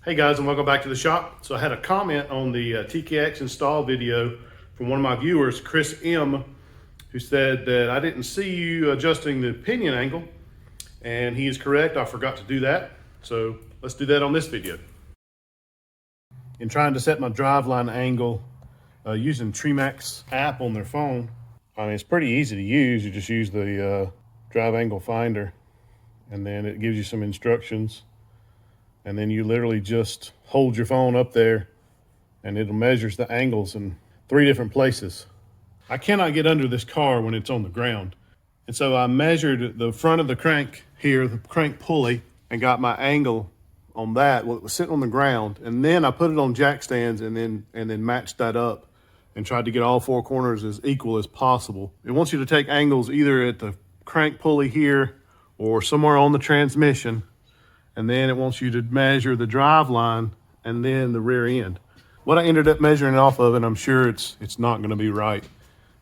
Hey guys, and welcome back to the shop. So I had a comment on the TKX install video from one of my viewers, Chris M, who said that I didn't see you adjusting the pinion angle, and he is correct. I forgot to do that. So let's do that on this video. In trying to set my driveline angle using Tremec app on their phone, I mean, it's pretty easy to use. You just use the drive angle finder, and then it gives you some instructions. And then you literally just hold your phone up there and it measures the angles in 3 different places. I cannot get under this car when it's on the ground. And so I measured the front of the crank here, the crank pulley, and got my angle on that. Well, it was sitting on the ground. And then I put it on jack stands and then matched that up and tried to get all 4 corners as equal as possible. It wants you to take angles either at the crank pulley here or somewhere on the transmission. And then it wants you to measure the drive line and then the rear end. What I ended up measuring off of, and I'm sure it's not gonna be right,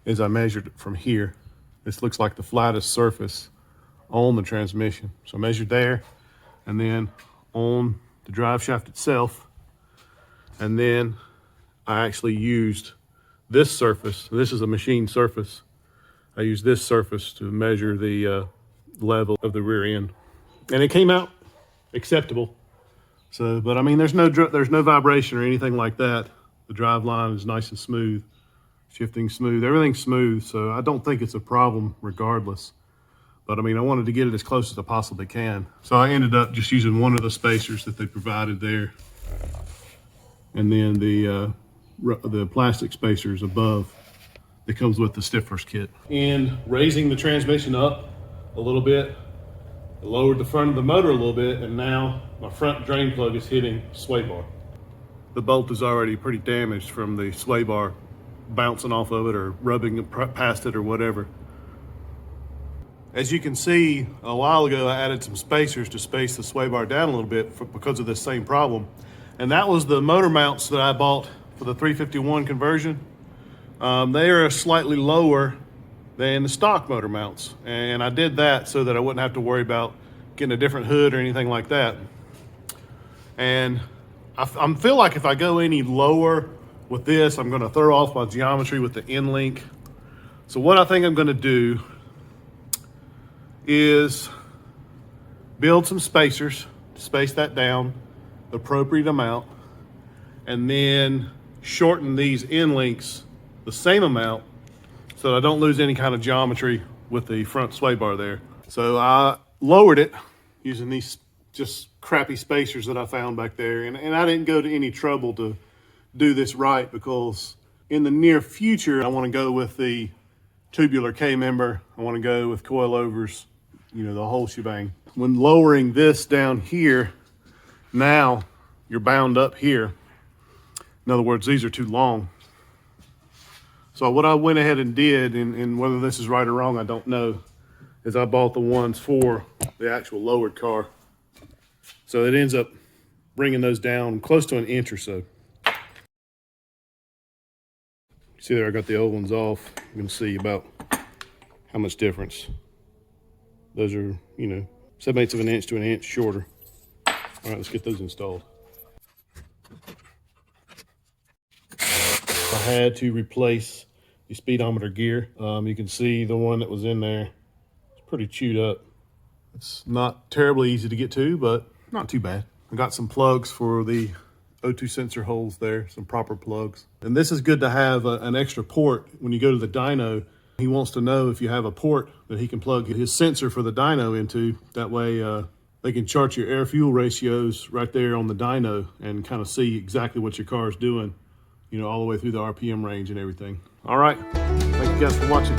is I measured it from here. This looks like the flattest surface on the transmission. So I measured there, and then on the drive shaft itself. And then I actually used this surface. This is a machine surface. I used this surface to measure the level of the rear end. And it came out acceptable. So, but I mean, there's no vibration or anything like that. The drive line is nice and smooth, shifting smooth, everything's smooth. So I don't think it's a problem regardless. But I mean, I wanted to get it as close as I possibly can. So I ended up just using one of the spacers that they provided there. And then the plastic spacers above that comes with the Stifler's kit. And raising the transmission up a little bit, I lowered the front of the motor a little bit, and now my front drain plug is hitting sway bar. The bolt is already pretty damaged from the sway bar bouncing off of it or rubbing past it or whatever. As you can see, a while ago I added some spacers to space the sway bar down a little bit because of this same problem. And that was the motor mounts that I bought for the 351 conversion. They are slightly lower than the stock motor mounts. And I did that so that I wouldn't have to worry about getting a different hood or anything like that. And I feel like if I go any lower with this, I'm gonna throw off my geometry with the end link. So what I think I'm gonna do is build some spacers, space that down the appropriate amount, and then shorten these end links the same amount so I don't lose any kind of geometry with the front sway bar there. So I lowered it using these just crappy spacers that I found back there. And I didn't go to any trouble to do this right, because in the near future, I want to go with the tubular K-member. I want to go with coilovers, you know, the whole shebang. When lowering this down here, now you're bound up here. In other words, these are too long. So what I went ahead and did, and whether this is right or wrong, I don't know, is I bought the ones for the actual lowered car. So it ends up bringing those down close to an inch or so. See there, I got the old ones off. You can see about how much difference. Those are, you know, 7/8 of an inch to an inch shorter. All right, let's get those installed. I had to replace the speedometer gear. You can see the one that was in there. It's pretty chewed up. It's not terribly easy to get to, but not too bad. I got some plugs for the O2 sensor holes there, some proper plugs. And this is good to have an extra port when you go to the dyno. He wants to know if you have a port that he can plug his sensor for the dyno into. That way they can chart your air fuel ratios right there on the dyno and kind of see exactly what your car is doing, you know, all the way through the RPM range and everything. All right, thank you guys for watching.